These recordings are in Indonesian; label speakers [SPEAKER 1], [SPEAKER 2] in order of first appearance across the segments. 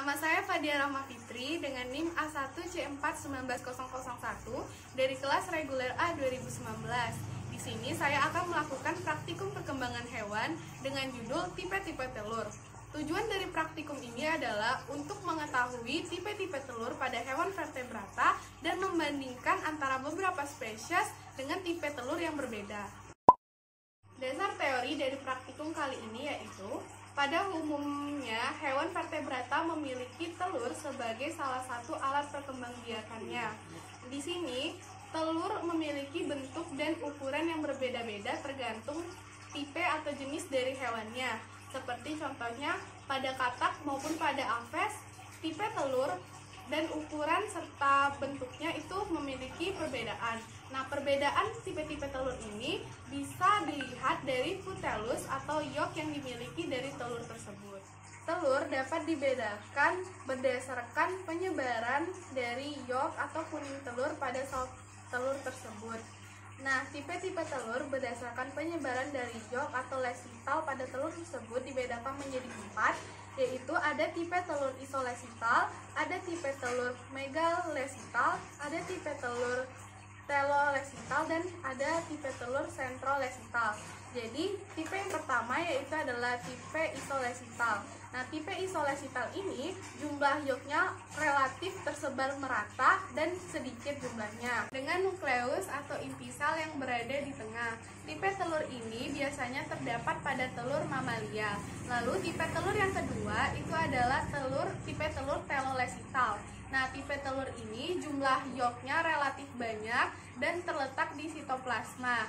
[SPEAKER 1] Nama saya Fadia Rahma Fitri dengan NIM A1C41901 dari kelas reguler A 2019. Di sini saya akan melakukan praktikum perkembangan hewan dengan judul tipe-tipe telur. Tujuan dari praktikum ini adalah untuk mengetahui tipe-tipe telur pada hewan vertebrata dan membandingkan antara beberapa spesies dengan tipe telur yang berbeda. Dasar teori dari praktikum kali ini yaitu, pada umumnya, hewan vertebrata memiliki telur sebagai salah satu alat perkembangbiakannya. Di sini, telur memiliki bentuk dan ukuran yang berbeda-beda tergantung tipe atau jenis dari hewannya. Seperti contohnya, pada katak maupun pada aves, tipe telur dan ukuran serta bentuknya itu memiliki perbedaan. Nah, perbedaan tipe-tipe telur ini bisa dilihat dari putellus atau yolk yang dimiliki dari telur tersebut. Telur dapat dibedakan berdasarkan penyebaran dari yolk atau kuning telur pada sel telur tersebut. Nah, tipe-tipe telur berdasarkan penyebaran dari yolk atau lesital pada telur tersebut dibedakan menjadi 4, yaitu ada tipe telur isolesital, ada tipe telur megalesital, ada tipe telur telolesital, dan ada tipe telur sentrolesital. Jadi, tipe yang pertama yaitu adalah tipe isolesital. Nah, tipe isolesital ini jumlah yolknya relatif tersebar merata dan sedikit jumlahnya, dengan nukleus atau inti sel yang berada di tengah. Tipe telur ini biasanya terdapat pada telur mamalia. Lalu, tipe telur yang kedua itu adalah tipe telur telolesital. Nah, tipe telur ini jumlah yolknya relatif banyak dan terletak di sitoplasma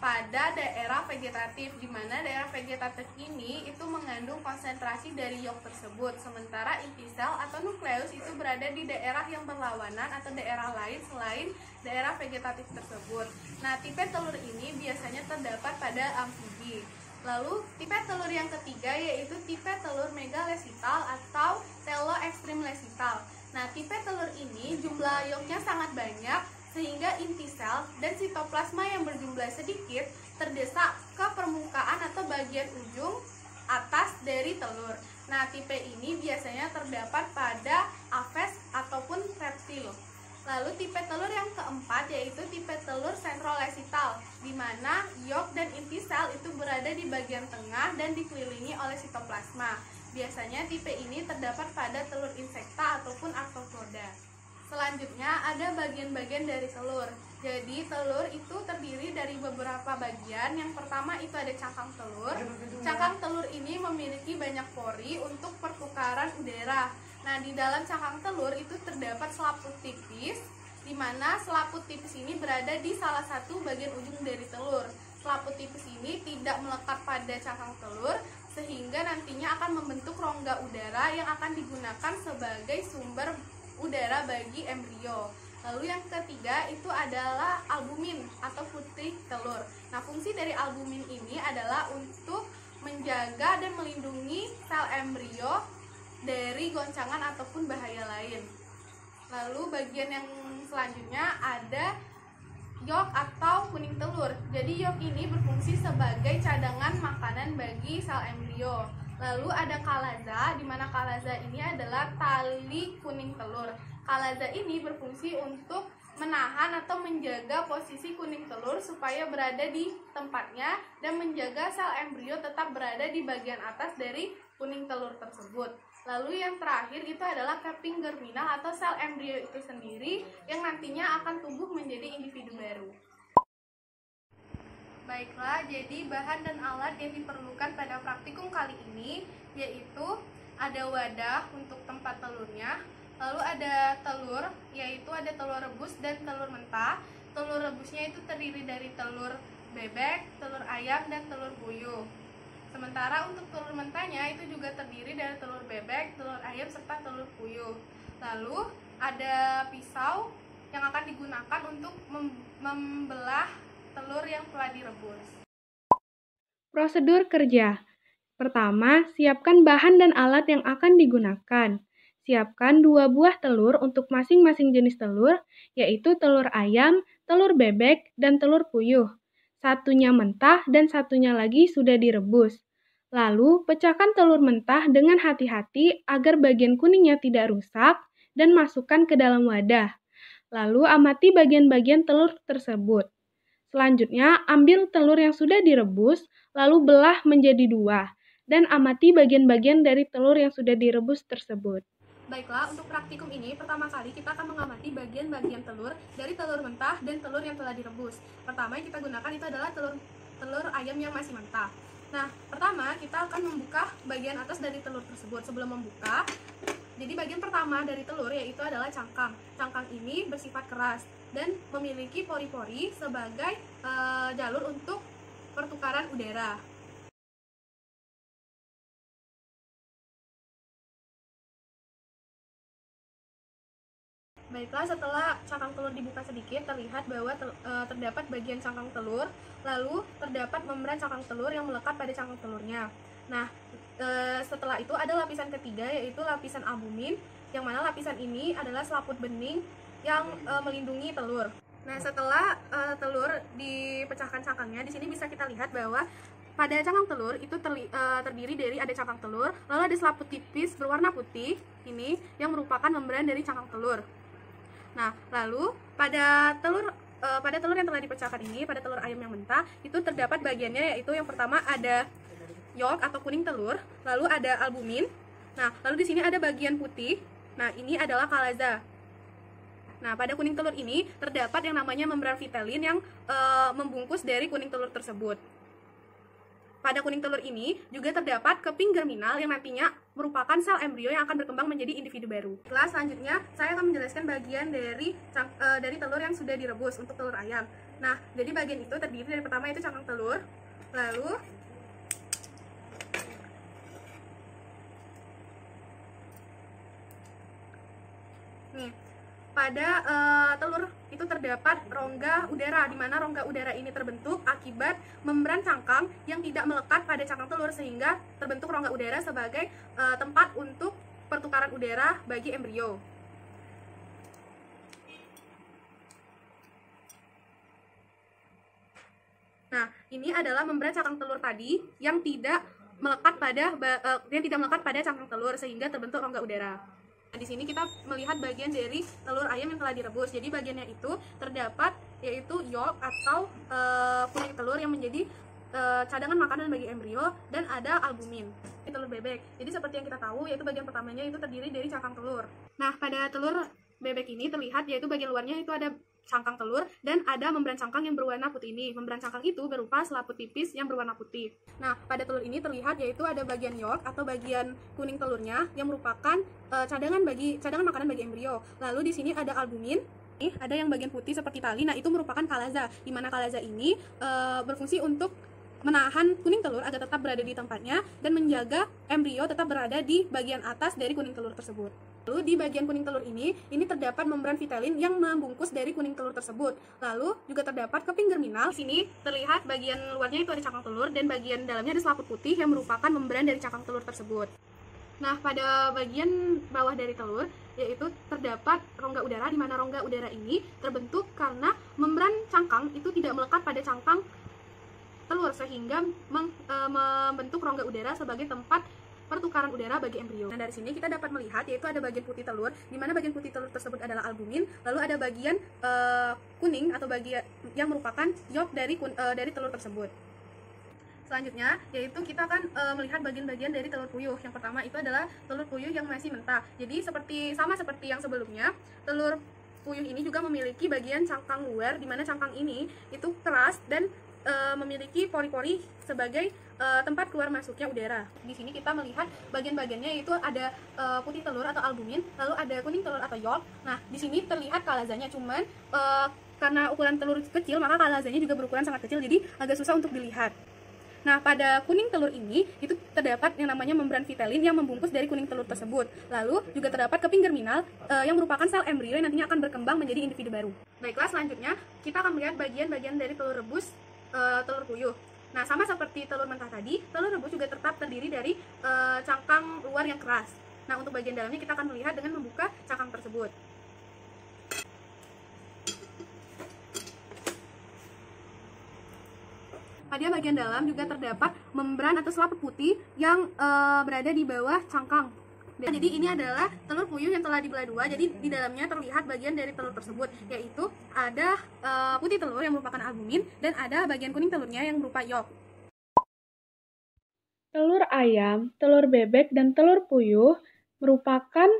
[SPEAKER 1] pada daerah vegetatif, di mana daerah vegetatif ini itu mengandung konsentrasi dari yolk tersebut, sementara inti sel atau nukleus itu berada di daerah yang berlawanan atau daerah lain selain daerah vegetatif tersebut. Nah, tipe telur ini biasanya terdapat pada amfibi. Lalu, tipe telur yang ketiga yaitu tipe telur megalesital atau teloextremlesital. Nah, tipe telur ini jumlah yolknya sangat banyak sehingga inti sel dan sitoplasma yang berjumlah sedikit terdesak ke permukaan atau bagian ujung atas dari telur. Nah, tipe ini biasanya terdapat pada aves ataupun reptil. Lalu, tipe telur yang keempat yaitu tipe telur sentrolesital, di mana yolk dan inti sel itu berada di bagian tengah dan dikelilingi oleh sitoplasma. Biasanya tipe ini terdapat pada telur insekta ataupun arthropoda. Selanjutnya ada bagian-bagian dari telur. Jadi telur itu terdiri dari beberapa bagian. Yang pertama itu ada cangkang telur. Cangkang telur ini memiliki banyak pori untuk pertukaran udara. Nah, di dalam cangkang telur itu terdapat selaput tipis, di mana selaput tipis ini berada di salah satu bagian ujung dari telur. Selaput tipis ini tidak melekat pada cangkang telur, sehingga nantinya akan membentuk rongga udara yang akan digunakan sebagai sumber udara bagi embrio. Lalu yang ketiga itu adalah albumin atau putih telur. Nah, fungsi dari albumin ini adalah untuk menjaga dan melindungi sel embrio dari goncangan ataupun bahaya lain. Lalu bagian yang selanjutnya ada yolk atau kuning telur. Jadi yolk ini berfungsi sebagai cadangan makanan bagi sel embrio. Lalu ada kalaza, di mana kalaza ini adalah tali kuning telur. Kalaza ini berfungsi untuk menahan atau menjaga posisi kuning telur supaya berada di tempatnya dan menjaga sel embrio tetap berada di bagian atas dari kuning telur tersebut. Lalu yang terakhir itu adalah capping germinal atau sel embrio itu sendiri yang nantinya akan tumbuh menjadi individu baru. Baiklah, jadi bahan dan alat yang diperlukan pada praktikum kali ini yaitu ada wadah untuk tempat telurnya, lalu ada telur, yaitu ada telur rebus dan telur mentah. Telur rebusnya itu terdiri dari telur bebek, telur ayam, dan telur puyuh. Sementara untuk telur mentahnya itu juga terdiri dari telur bebek, telur ayam, serta telur puyuh. Lalu ada pisau yang akan digunakan untuk membelah telur yang telah direbus.
[SPEAKER 2] Prosedur kerja. Pertama, siapkan bahan dan alat yang akan digunakan. Siapkan 2 buah telur untuk masing-masing jenis telur, yaitu telur ayam, telur bebek, dan telur puyuh. Satunya mentah dan satunya lagi sudah direbus. Lalu, pecahkan telur mentah dengan hati-hati agar bagian kuningnya tidak rusak dan masukkan ke dalam wadah. Lalu, amati bagian-bagian telur tersebut. Selanjutnya, ambil telur yang sudah direbus, lalu belah menjadi 2, dan amati bagian-bagian dari telur yang sudah direbus tersebut.
[SPEAKER 1] Baiklah, untuk praktikum ini pertama kali kita akan mengamati bagian-bagian telur dari telur mentah dan telur yang telah direbus. Pertama yang kita gunakan itu adalah telur ayam yang masih mentah. Nah, pertama kita akan membuka bagian atas dari telur tersebut. Sebelum membuka, jadi bagian pertama dari telur yaitu adalah cangkang. Cangkang ini bersifat keras dan memiliki pori-pori sebagai jalur untuk pertukaran udara. Baiklah, setelah cangkang telur dibuka sedikit, terlihat bahwa terdapat bagian cangkang telur, lalu terdapat membran cangkang telur yang melekat pada cangkang telurnya. Nah, setelah itu ada lapisan ketiga, yaitu lapisan albumin, yang mana lapisan ini adalah selaput bening yang melindungi telur. Nah, setelah telur dipecahkan cangkangnya, di sini bisa kita lihat bahwa pada cangkang telur itu terdiri dari ada cangkang telur, lalu ada selaput tipis berwarna putih ini yang merupakan membran dari cangkang telur. Nah, lalu pada telur yang telah dipecahkan ini, pada telur ayam yang mentah, itu terdapat bagiannya, yaitu yang pertama ada yolk atau kuning telur, lalu ada albumin. Nah, lalu di sini ada bagian putih. Nah, ini adalah kalaza. Nah, pada kuning telur ini terdapat yang namanya membran vitelin yang membungkus dari kuning telur tersebut. Pada kuning telur ini juga terdapat keping germinal yang nantinya merupakan sel embrio yang akan berkembang menjadi individu baru. Selanjutnya, saya akan menjelaskan bagian dari telur yang sudah direbus untuk telur ayam. Nah, jadi bagian itu terdiri dari pertama itu cangkang telur, lalu nih pada telur itu terdapat rongga udara, di mana rongga udara ini terbentuk akibat membran cangkang yang tidak melekat pada cangkang telur, sehingga terbentuk rongga udara sebagai tempat untuk pertukaran udara bagi embrio. Nah, ini adalah membran cangkang telur tadi yang tidak melekat pada cangkang telur, sehingga terbentuk rongga udara. Nah, di sini kita melihat bagian dari telur ayam yang telah direbus. Jadi bagiannya itu terdapat yaitu yolk atau kuning telur yang menjadi cadangan makanan bagi embrio, dan ada albumin di telur bebek. Jadi seperti yang kita tahu, yaitu bagian pertamanya itu terdiri dari cangkang telur. Nah, pada telur bebek ini terlihat yaitu bagian luarnya itu ada cangkang telur dan ada membran cangkang yang berwarna putih ini. Membran cangkang itu berupa selaput tipis yang berwarna putih. Nah, pada telur ini terlihat yaitu ada bagian yolk atau bagian kuning telurnya yang merupakan cadangan makanan bagi embrio. Lalu di sini ada albumin. Ada yang bagian putih seperti tali. Nah, itu merupakan kalaza, di mana kalaza ini berfungsi untuk menahan kuning telur agar tetap berada di tempatnya dan menjaga embrio tetap berada di bagian atas dari kuning telur tersebut. Lalu di bagian kuning telur ini terdapat membran vitelin yang membungkus dari kuning telur tersebut. Lalu juga terdapat keping germinal. Di sini terlihat bagian luarnya itu ada cangkang telur dan bagian dalamnya ada selaput putih yang merupakan membran dari cangkang telur tersebut. Nah, pada bagian bawah dari telur yaitu terdapat rongga udara, di mana rongga udara ini terbentuk karena membran cangkang itu tidak melekat pada cangkang telur, sehingga membentuk rongga udara sebagai tempat pertukaran udara bagi embrio. Nah, dari sini kita dapat melihat yaitu ada bagian putih telur, di mana bagian putih telur tersebut adalah albumin, lalu ada bagian kuning atau bagian yang merupakan yolk dari telur tersebut. Selanjutnya, yaitu kita akan melihat bagian-bagian dari telur puyuh. Yang pertama itu adalah telur puyuh yang masih mentah. Jadi sama seperti yang sebelumnya, telur puyuh ini juga memiliki bagian cangkang luar, di mana cangkang ini itu keras dan memiliki pori-pori sebagai tempat keluar masuknya udara. Di sini kita melihat bagian-bagiannya yaitu ada putih telur atau albumin, lalu ada kuning telur atau yolk. Nah, di sini terlihat kalazanya, cuman karena ukuran telur kecil, maka kalazanya juga berukuran sangat kecil, jadi agak susah untuk dilihat. Nah, pada kuning telur ini itu terdapat yang namanya membran vitelin yang membungkus dari kuning telur tersebut. Lalu juga terdapat keping germinal yang merupakan sel embrio yang nantinya akan berkembang menjadi individu baru. Baiklah, selanjutnya kita akan melihat bagian-bagian dari telur rebus telur puyuh. Nah, sama seperti telur mentah tadi, telur rebus juga tetap terdiri dari cangkang luar yang keras. Nah, untuk bagian dalamnya kita akan melihat dengan membuka cangkang tersebut. pada bagian dalam juga terdapat membran atau selaput putih yang berada di bawah cangkang. Jadi ini adalah telur puyuh yang telah dibelah dua. Jadi di dalamnya terlihat bagian dari telur tersebut, yaitu ada putih telur yang merupakan albumin dan ada bagian kuning telurnya yang berupa yolk.
[SPEAKER 2] Telur ayam, telur bebek, dan telur puyuh merupakan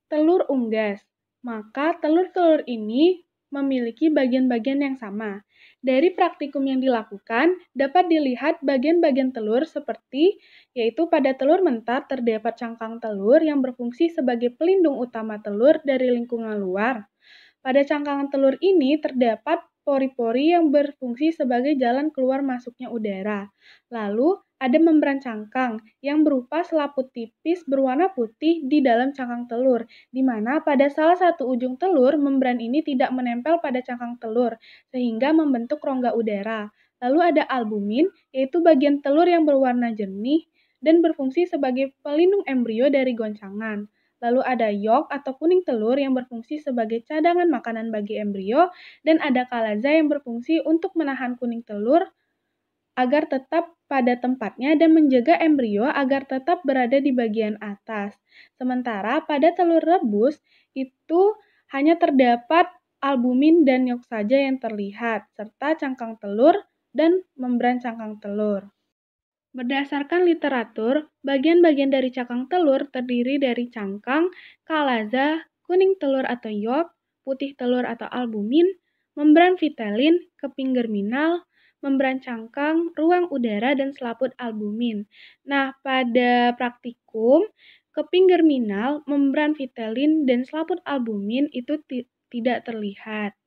[SPEAKER 2] telur unggas. Maka telur-telur ini memiliki bagian-bagian yang sama. Dari praktikum yang dilakukan, dapat dilihat bagian-bagian telur seperti, yaitu pada telur mentar terdapat cangkang telur yang berfungsi sebagai pelindung utama telur dari lingkungan luar. Pada cangkang telur ini terdapat pori-pori yang berfungsi sebagai jalan keluar masuknya udara. Lalu, ada membran cangkang yang berupa selaput tipis berwarna putih di dalam cangkang telur, di mana pada salah satu ujung telur, membran ini tidak menempel pada cangkang telur, sehingga membentuk rongga udara. Lalu ada albumin, yaitu bagian telur yang berwarna jernih dan berfungsi sebagai pelindung embrio dari goncangan. Lalu ada yolk atau kuning telur yang berfungsi sebagai cadangan makanan bagi embrio, dan ada kalaza yang berfungsi untuk menahan kuning telur agar tetap pada tempatnya dan menjaga embrio agar tetap berada di bagian atas. Sementara pada telur rebus itu hanya terdapat albumin dan yolk saja yang terlihat, serta cangkang telur dan membran cangkang telur. Berdasarkan literatur, bagian-bagian dari cangkang telur terdiri dari cangkang, kalaza, kuning telur atau yolk, putih telur atau albumin, membran vitelin, keping germinal, membran cangkang, ruang udara, dan selaput albumin. Nah, pada praktikum, keping germinal, membran vitelin, dan selaput albumin itu tidak terlihat.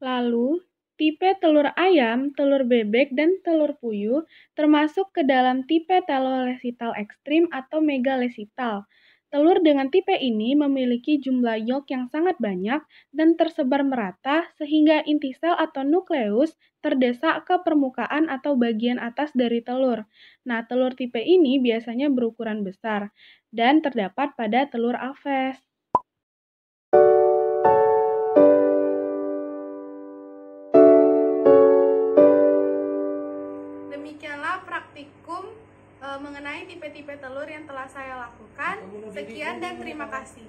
[SPEAKER 2] Lalu, tipe telur ayam, telur bebek, dan telur puyuh termasuk ke dalam tipe telolesital ekstrim atau megalesital. Telur dengan tipe ini memiliki jumlah yolk yang sangat banyak dan tersebar merata sehingga inti sel atau nukleus terdesak ke permukaan atau bagian atas dari telur. Nah, telur tipe ini biasanya berukuran besar dan terdapat pada telur aves.
[SPEAKER 1] Demikianlah praktikum mengenai tipe-tipe telur yang telah saya lakukan. Sekian dan terima kasih.